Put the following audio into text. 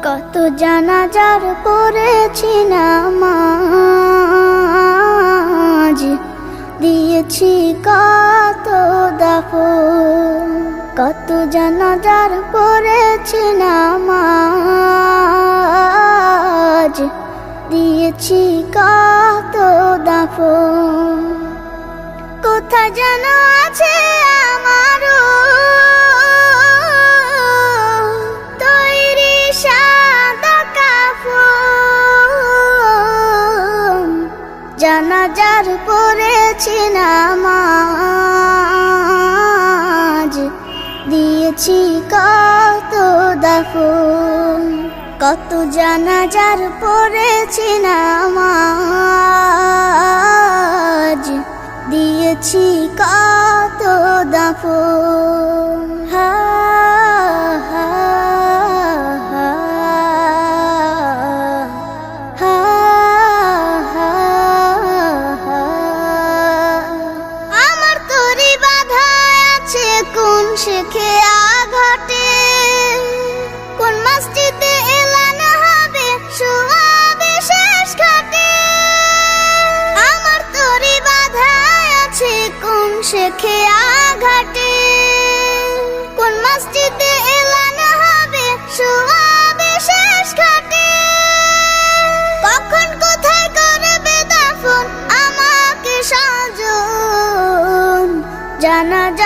কত জানাজার পড়েছি নামাজ, দিয়েছি কত দাফন। কত জানাজার পড়েছি নামাজ, দিয়েছি কত দাফন। কোথায় যেন আছে আমারও তৈরি সাদা কাফন। জানাজার পড়েছি নামাজ, দিয়েছি কত দাফন। কত জানাজার পড়েছি নামাজ, দিয়েছি কত দাফন। হা হা হা হা হা হা। আমার তরি বাধা আছে কোন শেখে আঘাটে, কোন মসজিদে এলান হবে শোয়াবে শেষ ঘাটে। আমার তরি বাধা আছে কোন শেখে আঘাটে, কোন মসজিদে এলান হবে শোয়াবে শেষ ঘাটে। কখন কোথায় করবে দাফন আমাকে সাজন, জানাজা